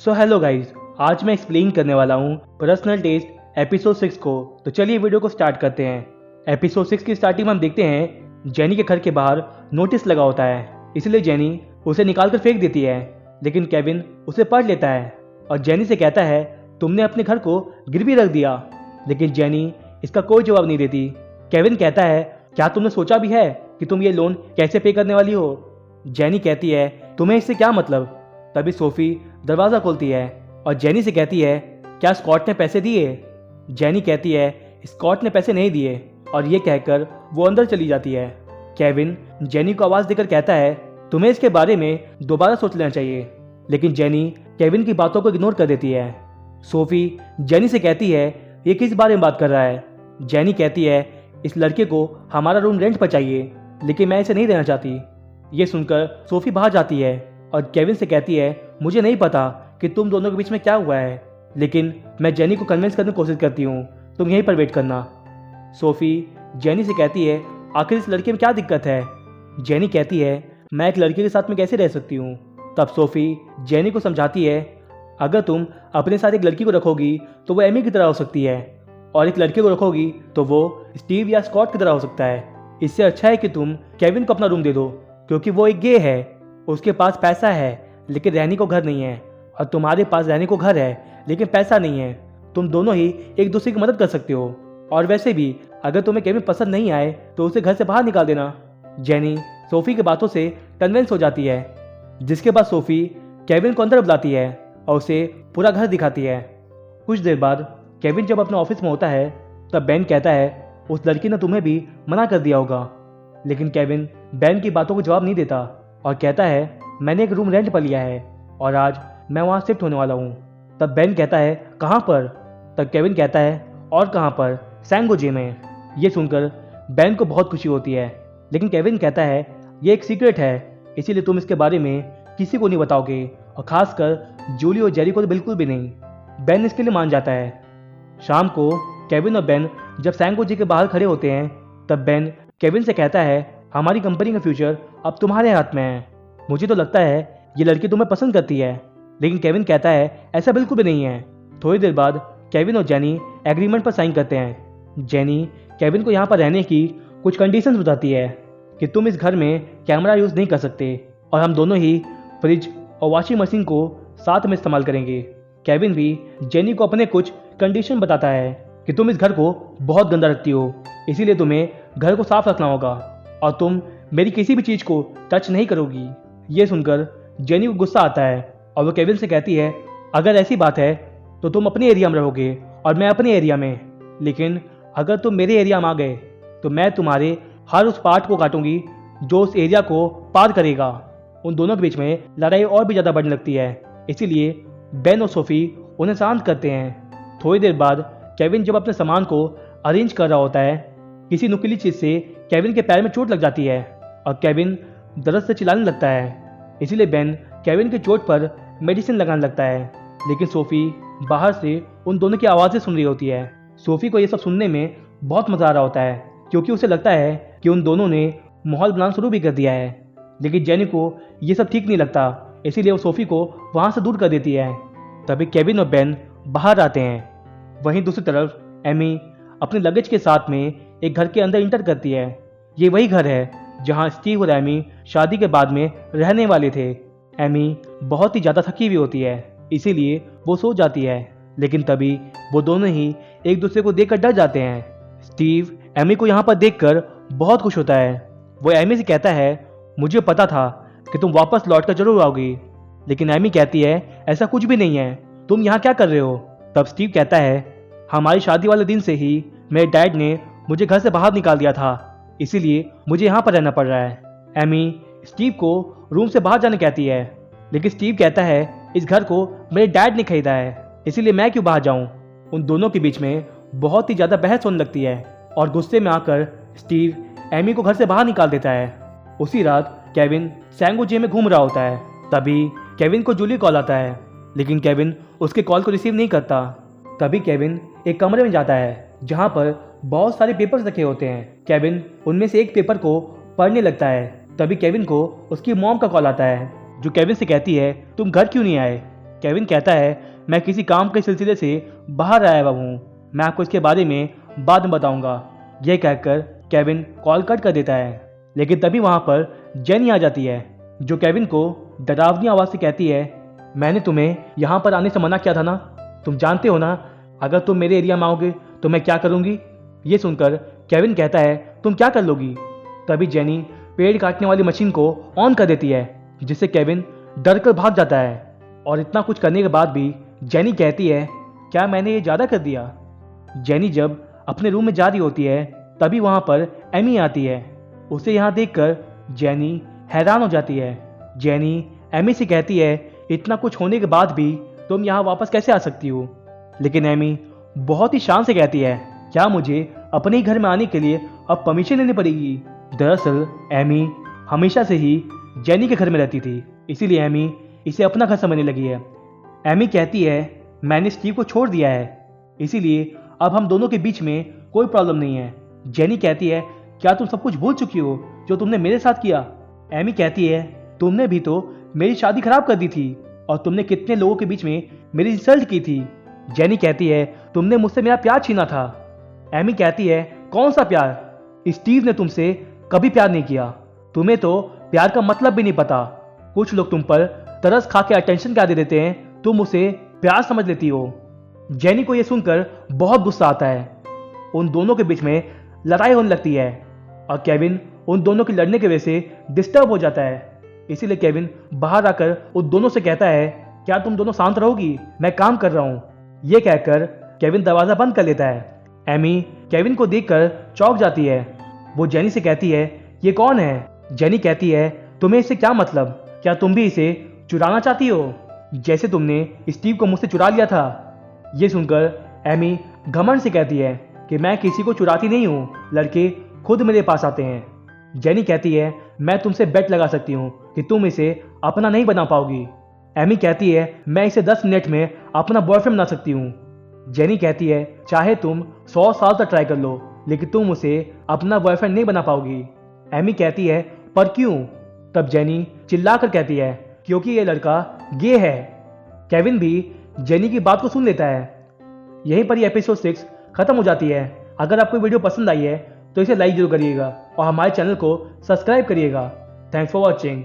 So hello guys, आज मैं explain करने वाला हूँ पर्सनल टेस्ट एपिसोड 6 को। तो चलिए वीडियो को स्टार्ट करते हैं। एपिसोड 6 की स्टार्टिंग में हम देखते हैं जेनी के घर के बाहर नोटिस लगा होता है, इसलिए जेनी उसे निकाल कर फेंक देती है। लेकिन केविन उसे पढ़ लेता है और जेनी से कहता है तुमने अपने घर को गिरवी रख दिया। लेकिन जेनी इसका कोई जवाब नहीं देती। केविन कहता है क्या तुमने सोचा भी है कि तुम ये लोन कैसे पे करने वाली हो। जेनी कहती है तुम्हें इससे क्या मतलब। तभी सोफी दरवाज़ा खोलती है और जेनी से कहती है क्या स्कॉट ने पैसे दिए। जेनी कहती है स्कॉट ने पैसे नहीं दिए और ये कहकर वो अंदर चली जाती है। केविन जेनी को आवाज़ देकर कहता है तुम्हें इसके बारे में दोबारा सोच लेना चाहिए। लेकिन जेनी केविन की बातों को इग्नोर कर देती है। सोफी जेनी से कहती है ये किस बारे में बात कर रहा है। जेनी कहती है इस लड़के को हमारा रूम रेंट पर चाहिए, लेकिन मैं इसे नहीं देना चाहती। ये सुनकर सोफी बाहर जाती है और केविन से कहती है मुझे नहीं पता कि तुम दोनों के बीच में क्या हुआ है, लेकिन मैं जेनी को कन्विंस करने की कोशिश करती हूँ, तुम यहीं पर वेट करना। सोफी जेनी से कहती है आखिर इस लड़के में क्या दिक्कत है। जेनी कहती है मैं एक लड़के के साथ में कैसे रह सकती हूँ। तब सोफी जेनी को समझाती है अगर तुम अपने साथ एक लड़की को रखोगी तो वो एमी की तरह हो सकती है, और एक लड़के को रखोगी तो वो स्टीव या स्कॉट की तरह हो सकता है। इससे अच्छा है कि तुम केविन को अपना रूम दे दो, क्योंकि वो एक गे है, उसके पास पैसा है लेकिन रहने को घर नहीं है, और तुम्हारे पास रहने को घर है लेकिन पैसा नहीं है। तुम दोनों ही एक दूसरे की मदद कर सकते हो, और वैसे भी अगर तुम्हें केविन पसंद नहीं आए तो उसे घर से बाहर निकाल देना। जेनी सोफी की बातों से कन्विंस हो जाती है, जिसके बाद सोफी केविन को अंदर बुलाती है और उसे पूरा घर दिखाती है। कुछ देर बाद केविन जब अपने ऑफिस में होता है तब बेन कहता है उस लड़की ने तुम्हें भी मना कर दिया होगा। लेकिन केविन बेन की बातों को जवाब नहीं देता और कहता है मैंने एक रूम रेंट पर लिया है और आज मैं वहाँ शिफ्ट होने वाला हूँ। तब बेन कहता है कहाँ पर। तब केविन कहता है और कहाँ पर, सैंगोजे में। ये सुनकर बेन को बहुत खुशी होती है, लेकिन केविन कहता है ये एक सीक्रेट है, इसीलिए तुम इसके बारे में किसी को नहीं बताओगे, और खासकर जूली और जेरी को तो बिल्कुल भी नहीं। बेन इसके लिए मान जाता है। शाम को केविन और बेन जब सैंगोजे के बाहर खड़े होते हैं तब बेन केविन से कहता है हमारी कंपनी का फ्यूचर अब तुम्हारे हाथ में है। मुझे तो लगता है ये लड़की तुम्हें पसंद करती है। लेकिन केविन कहता है ऐसा बिल्कुल भी नहीं है। थोड़ी देर बाद केविन और जेनी एग्रीमेंट पर साइन करते हैं। जेनी केविन को यहाँ पर रहने की कुछ कंडीशंस बताती है कि तुम इस घर में कैमरा यूज़ नहीं कर सकते, और हम दोनों ही फ्रिज और वॉशिंग मशीन को साथ में इस्तेमाल करेंगे। केविन भी जेनी को अपने कुछ कंडीशन बताता है कि तुम इस घर को बहुत गंदा रखती हो, इसीलिए तुम्हें घर को साफ रखना होगा, और तुम मेरी किसी भी चीज़ को टच नहीं करोगी। ये सुनकर जेनी को गुस्सा आता है और वो केविन से कहती है अगर ऐसी बात है तो तुम अपने एरिया में रहोगे और मैं अपने एरिया में, लेकिन अगर तुम मेरे एरिया में आ गए तो मैं तुम्हारे हर उस पार्ट को काटूंगी जो उस एरिया को पार करेगा। उन दोनों के बीच में लड़ाई और भी ज़्यादा बढ़ने लगती है, इसीलिए बेन और सोफी उन्हें शांत करते हैं। थोड़ी देर बाद केविन जब अपने सामान को अरेंज कर रहा होता है, किसी नुकीली चीज़ से केविन के पैर में चोट लग जाती है और केविन दर्द से चिल्लाने लगता है। इसीलिए बेन केविन की चोट पर मेडिसिन लगाने लगता है, लेकिन सोफी बाहर से उन दोनों की आवाज़ें सुन रही होती है। सोफी को ये सब सुनने में बहुत मज़ा आ रहा होता है, क्योंकि उसे लगता है कि उन दोनों ने माहौल बनाना शुरू भी कर दिया है। लेकिन जेनी को ये सब ठीक नहीं लगता, इसीलिए वो सोफी को वहाँ से दूर कर देती है। तभी केविन और बेन बाहर आते हैं। वहीं दूसरी तरफ एमी अपने लगेज के साथ में एक घर के अंदर इंटर करती है। ये वही घर है जहाँ स्टीव और एमी शादी के बाद में रहने वाले थे। एमी बहुत ही ज़्यादा थकी हुई होती है, इसीलिए वो सो जाती है, लेकिन तभी वो दोनों ही एक दूसरे को देखकर डर जाते हैं। स्टीव एमी को यहाँ पर देखकर बहुत खुश होता है। वो एमी से कहता है मुझे पता था कि तुम वापस लौट कर जरूर आओगी। लेकिन एमी कहती है ऐसा कुछ भी नहीं है, तुम यहाँ क्या कर रहे हो। तब स्टीव कहता है हमारी शादी वाले दिन से ही मेरे डैड ने मुझे घर से बाहर निकाल दिया था, इसीलिए मुझे यहाँ पर रहना पड़ रहा है। एमी स्टीव को रूम से बाहर जाने कहती है, लेकिन स्टीव कहता है इस घर को मेरे डैड ने खरीदा है, इसीलिए मैं क्यों बाहर जाऊँ। उन दोनों के बीच में बहुत ही ज़्यादा बहस होने लगती है और गुस्से में आकर स्टीव एमी को घर से बाहर निकाल देता है। उसी रात केविन सैंगोजे में घूम रहा होता है। तभी केविन को जूली कॉल आता है, लेकिन केविन उसके कॉल को रिसीव नहीं करता। तभी केविन एक कमरे में जाता है जहाँ पर बहुत सारे पेपर्स रखे होते हैं। केविन उनमें से एक पेपर को पढ़ने लगता है। तभी केविन को उसकी मॉम का कॉल आता है, जो केविन से कहती है तुम घर क्यों नहीं आए। केविन कहता है, मैं किसी काम के सिलसिले से बाहर आया हुआ हूँ, मैं आपको इसके बारे में बाद में बताऊंगा। यह कहकर केविन कॉल कट कर देता है। लेकिन तभी वहाँ पर जेनी आ जाती है, जो केविन को डरावनी आवाज़ से कहती है, मैंने तुम्हें यहाँ पर आने से मना किया था ना, तुम जानते हो ना अगर तुम मेरे एरिया में आओगे तो मैं क्या करूँगी। ये सुनकर केविन कहता है, तुम क्या कर लोगी। तभी जेनी पेड़ काटने वाली मशीन को ऑन कर देती है, जिससे केविन डर कर भाग जाता है। और इतना कुछ करने के बाद भी जेनी कहती है, क्या मैंने ये ज़्यादा कर दिया। जेनी जब अपने रूम में जा रही होती है तभी वहाँ पर एमी आती है। उसे यहाँ देखकर जेनी हैरान हो जाती है। जेनी एमी से कहती है, इतना कुछ होने के बाद भी तुम यहाँ वापस कैसे आ सकती हो। लेकिन एमी बहुत ही शान से कहती है, क्या मुझे अपने ही घर में आने के लिए अब परमिशन लेनी पड़ेगी। दरअसल एमी हमेशा से ही जेनी के घर में रहती थी, इसीलिए एमी इसे अपना घर समझने लगी है। एमी कहती है, मैंने स्टीव को छोड़ दिया है, इसीलिए अब हम दोनों के बीच में कोई प्रॉब्लम नहीं है। जेनी कहती है, क्या तुम सब कुछ भूल चुकी हो जो तुमने मेरे साथ किया। एमी कहती है, तुमने भी तो मेरी शादी खराब कर दी थी और तुमने कितने लोगों के बीच में मेरी इंसल्ट की थी। जेनी कहती है, तुमने मुझसे मेरा प्यार छीना था। एमी कहती है, कौन सा प्यार, स्टीव ने तुमसे कभी प्यार नहीं किया, तुम्हें तो प्यार का मतलब भी नहीं पता। कुछ लोग तुम पर तरस खा के अटेंशन क्या दे देते हैं, तुम उसे प्यार समझ लेती हो। जेनी को यह सुनकर बहुत गुस्सा आता है। उन दोनों के बीच में लड़ाई होने लगती है और केविन उन दोनों की लड़ने की वजह से डिस्टर्ब हो जाता है। इसीलिए केविन बाहर आकर उन दोनों से कहता है, क्या तुम दोनों शांत रहोगी, मैं काम कर रहा हूँ। ये कहकर केविन दरवाजा बंद कर लेता है। एमी केविन को देखकर चौंक जाती है। वो जेनी से कहती है, ये कौन है। जेनी कहती है, तुम्हें इससे क्या मतलब, क्या तुम भी इसे चुराना चाहती हो, जैसे तुमने स्टीव को मुझसे चुरा लिया था। ये सुनकर एमी घमंड से कहती है कि मैं किसी को चुराती नहीं हूँ, लड़के खुद मेरे पास आते हैं। जेनी कहती है, मैं तुमसे बेट लगा सकती हूँ कि तुम इसे अपना नहीं बना पाओगी। एमी कहती है, मैं इसे 10 मिनट में अपना बॉयफ्रेंड बना सकती हूँ। जेनी कहती है, चाहे तुम 100 साल तक ट्राई कर लो, लेकिन तुम उसे अपना बॉयफ्रेंड नहीं बना पाओगी। एमी कहती है, पर क्यों। तब जेनी चिल्लाकर कहती है, क्योंकि ये लड़का गे है। केविन भी जेनी की बात को सुन लेता है। यहीं पर ये एपिसोड 6 खत्म हो जाती है। अगर आपको वीडियो पसंद आई है तो इसे लाइक जरूर करिएगा और हमारे चैनल को सब्सक्राइब करिएगा। Thanks for watching.